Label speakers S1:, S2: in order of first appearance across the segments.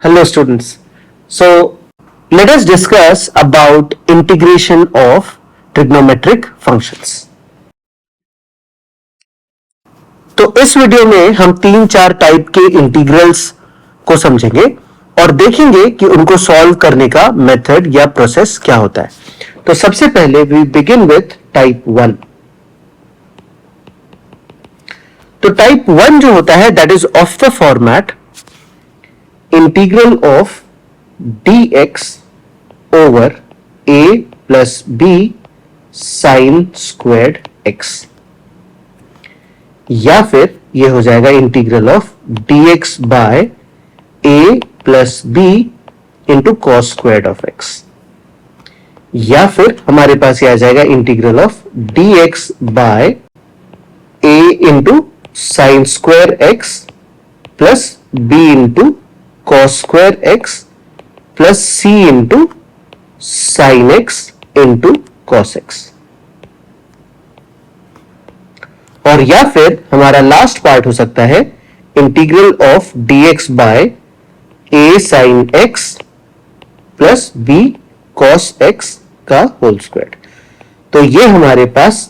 S1: Hello students. So let us discuss about integration of trigonometric functions. तो इस video में हम 3-4 टाइप के इंटीग्रल्स को समझेंगे और देखेंगे कि उनको सॉल्व करने का मेथड या प्रोसेस क्या होता है. तो सबसे पहले वी बिगिन विथ टाइप 1. तो टाइप 1 जो होता है that is of the format integral of dx over a plus b sin squared x, या फिर ये हो जाएगा integral of dx by a plus b into cos squared of x, या फिर हमारे पास ये आ जाएगा integral of dx by a into sin square x plus b into cos square x plus c into sin x into cos x, और या फिर हमारा last part हो सकता है integral of dx by a sin x plus b cos x का whole square. तो ये हमारे पास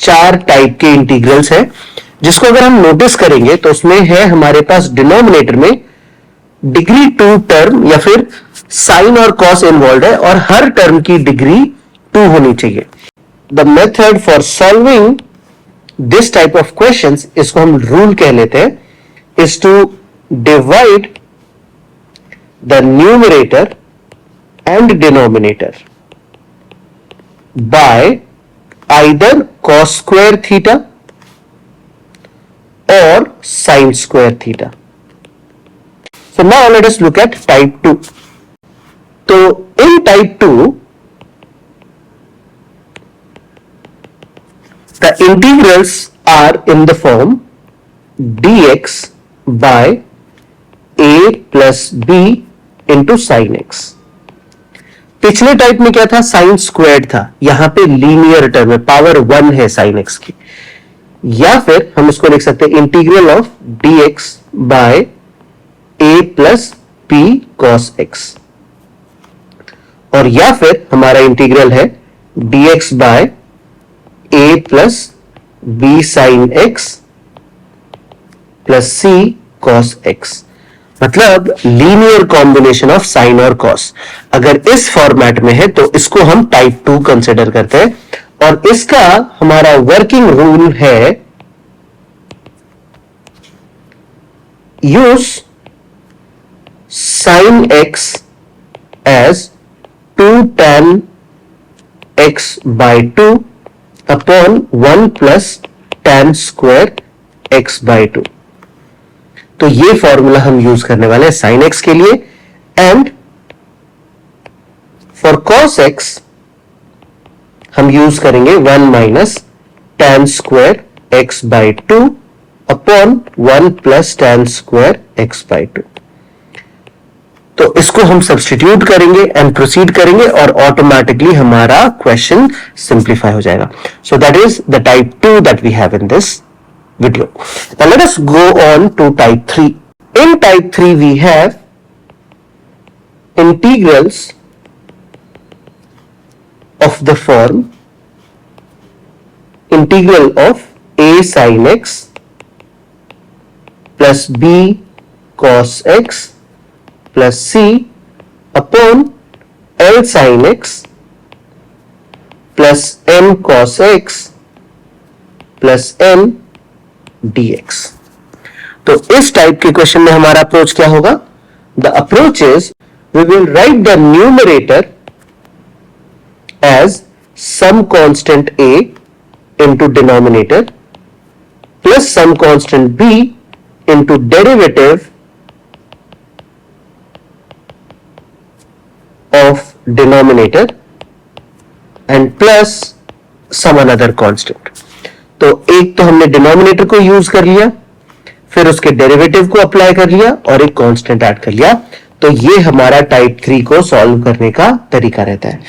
S1: 4 टाइप के इंटीग्रल्स है जिसको अगर हम नोटिस करेंगे तो उसमें है हमारे पास डिनोमिनेटर में डिग्री 2 टर्म या फिर साइन और कॉस इन्वॉल्व है और हर टर्म की डिग्री 2 होनी चाहिए. The method for solving this type of questions, इसको हम रूल कह लेते हैं, is to divide the numerator and denominator by either cos square theta और sine square theta. So now let us look at type 2. So in type 2, the integrals are in the form dx by a plus b into sin x. पिछले type में क्या था? Sign squared था. यहां पे linear term है, power 1 है sine x की. या फिर हम इसको लिख सकते हैं integral of dx by a plus p cos x, और या फिर हमारा इंटीग्रल है dx by a plus b sin x plus c cos x. मतलब लीनियर कॉम्बिनेशन ऑफ साइन और कॉस. अगर इस फॉर्मेट में है तो इसको हम टाइप 2 कंसिडर करते हैं, और इसका हमारा वर्किंग रूल है use sin x as 2 tan x by 2 upon 1 plus tan square x by 2. तो ये फॉर्मूला हम यूज करने वाले हैं sin x के लिए. एंड फॉर cos x हम यूज करेंगे 1 minus tan square x by 2 upon 1 plus tan square x by 2. तो इसको हम सब्स्टिट्यूट करेंगे एंड प्रोसीड करेंगे और ऑटोमेटिकली हमारा क्वेश्चन सिंप्लीफाई हो जाएगा. So that is the type 2 that we have in this video. Now let us go on to type 3. In type 3 we have integrals of the form integral of a sin x plus b cos x plus c upon L sin x plus m cos x plus n dx. तो इस type के question में हमारा approach क्या होगा? The approach is we will write the numerator as some constant a into denominator plus some constant b into derivative of denominator and plus some another constant. तो एक तो हमने डिनोमिनेटर को यूज कर लिया, फिर उसके डेरिवेटिव को अप्लाई कर लिया और एक कांस्टेंट ऐड कर लिया. तो ये हमारा टाइप 3 को सॉल्व करने का तरीका रहता है.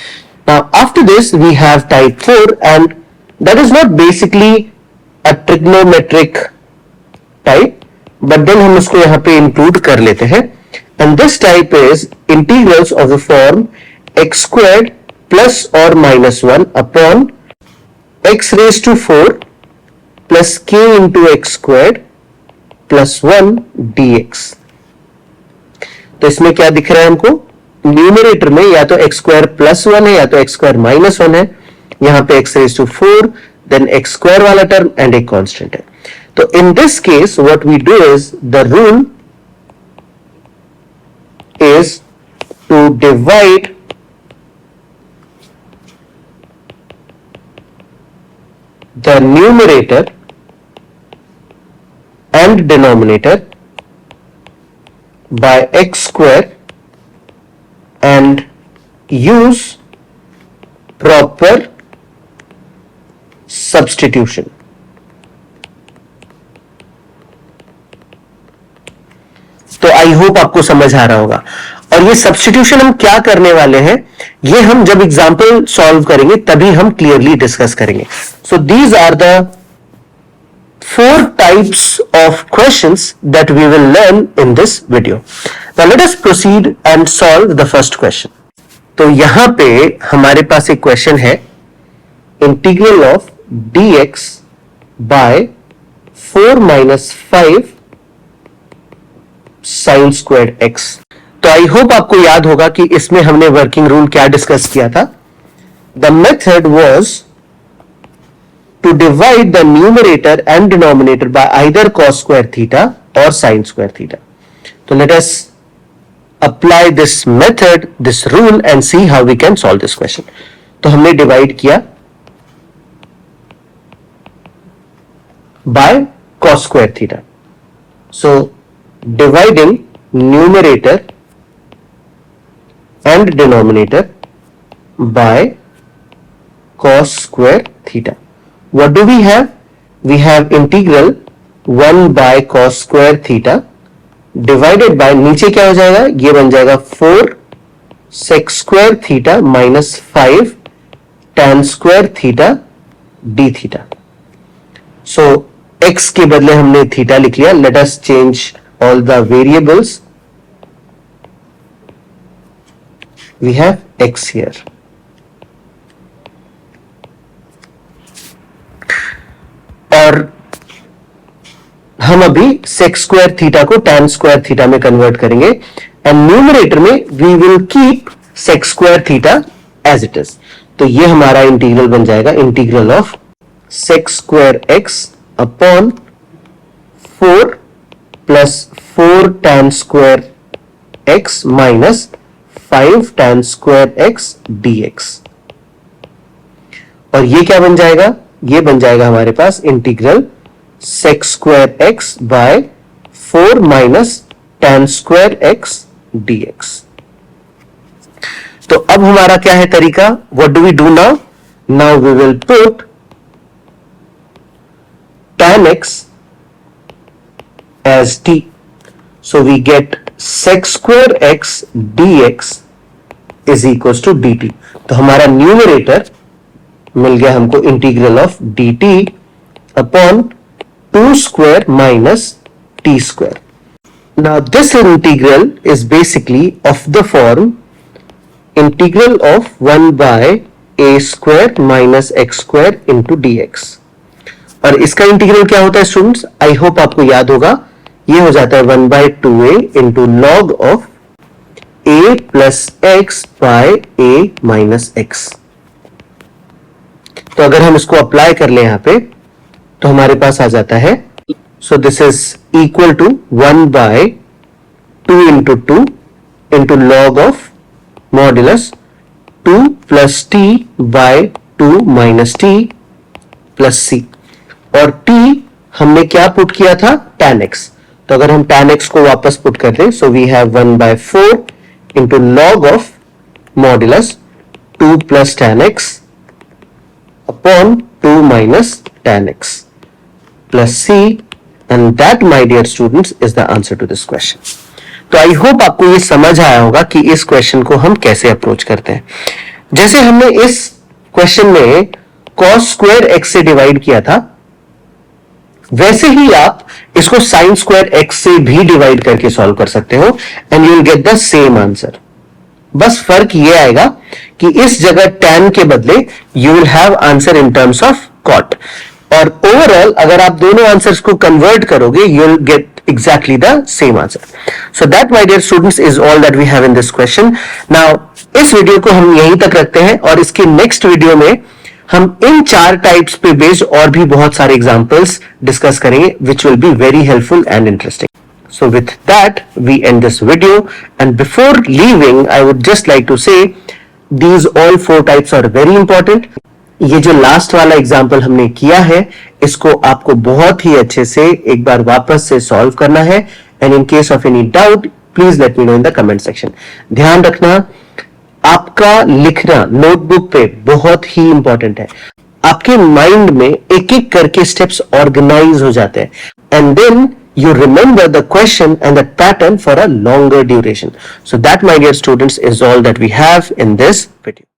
S1: Now after this we have type 4 and that is not basically a trigonometric type, but then हम उसको यहां पे इंक्लूड कर लेते हैं and this type is integrals of the form x squared plus or minus 1 upon x raised to 4 plus k into x squared plus 1 dx. तो इसमें क्या दिख रहा है हमको, न्यूमरेटर में या तो एक्स स्क्वायर प्लस 1 है या तो एक्स स्क्वायर माइनस 1 है, यहां पे x raised to 4 then x square वाला टर्म एंड एक कांस्टेंट है. तो in this case what we do is the rule is to divide the numerator and denominator by x square and use proper substitution. तो I hope आपको समझ आ रहा होगा. और ये सब्स्टिट्यूशन हम क्या करने वाले हैं, ये हम जब एग्जाम्पल सॉल्व करेंगे तभी हम क्लियरली डिस्कस करेंगे. So these are the 4 types of questions that we will learn in this video. Now let us proceed and solve the first question. तो यहां पे हमारे पास एक क्वेश्चन है, integral of dx by 4 minus 5 sin squared x. तो I hope आपको याद होगा कि इसमें हमने वर्किंग रूल क्या डिस्कस किया था. The method was to divide the numerator and denominator by either cos square theta और sin स्क्वायर थीटा. तो let us apply this method, this rule and see how we can solve this question. तो हमने divide किया by cos square theta. So dividing numerator and denominator by cos square theta. What do we have? We have integral 1 by cos square theta divided by, नीचे क्या हो जाएगा, ये बन जाएगा 4 sec square theta minus 5 tan square theta d theta. So x के बदले हमने थीटा लिख लिया. Let us change all the variables. We have x here. और हम अभी sec square theta को tan square theta में कन्वर्ट करेंगे एंड न्यूमरेटर में we will keep sec square theta as it is. तो ये हमारा इंटीग्रल बन जाएगा, integral of sec square x upon 4 plus 4 tan square x minus 5 tan square x dx. और ये क्या बन जाएगा, ये बन जाएगा हमारे पास integral sec square x by 4 minus tan square x dx. तो अब हमारा क्या है तरीका, what do we do now? Now we will put tan x as t. So we get sec square x dx is equals to dt. तो हमारा numerator मिल गया हमको integral of dt upon 2 square minus t square. Now this integral is basically of the form integral of 1 by a square minus x square into dx. और इसका integral क्या होता है students, I hope आपको याद होगा, ये हो जाता है 1 by 2a into log of a plus x by a minus x. तो अगर हम इसको अप्लाई कर ले यहां पे तो हमारे पास आ जाता है, so this is equal to 1 by 2 into 2 into log of modulus 2 plus t by 2 minus t plus c. और t हमने क्या पुट किया था, tan x. तो अगर हम tan x को वापस पुट कर दें, so we have 1 by 4 into log of modulus 2 plus tan x upon 2 minus tan x plus c, and that, my dear students, is the answer to this question. तो I hope आपको ये समझ आया होगा कि इस क्वेश्चन को हम कैसे अप्रोच करते हैं. जैसे हमने इस क्वेश्चन में cos स्क्वायर x से डिवाइड किया था, वैसे ही आप इसको साइन स्क्वायर एक्स से भी डिवाइड करके सॉल्व कर सकते हो and you will get the same answer. बस फर्क ये आएगा कि इस जगह tan के बदले you will have answer in terms of cot. और ओवरऑल अगर आप दोनों आंसर्स को कन्वर्ट करोगे you will get exactly the same answer. So that, my dear students, is all that we have in this question. Now, इस video को हम यहीं तक रखते हैं और इसके नेक्स्ट वीडियो में हम इन 4 टाइप्स पे बेस्ड और भी बहुत सारे एग्जांपल्स डिस्कस करेंगे which will be very helpful and interesting. So with that, we end this video, and before leaving, I would just like to say these all 4 types are very important. ये जो last वाला example हमने किया है इसको आपको बहुत ही अच्छे से एक बार वापस से सॉल्व करना है and in case of any doubt please let me know in the comment section. ध्यान रखना आपका लिखना नोटबुक पे बहुत ही इंपॉर्टेंट है. आपके माइंड में एक एक करके स्टेप्स ऑर्गेनाइज हो जाते हैं and then you remember the question and the pattern for a longer duration. So that, my dear students, is all that we have in this video.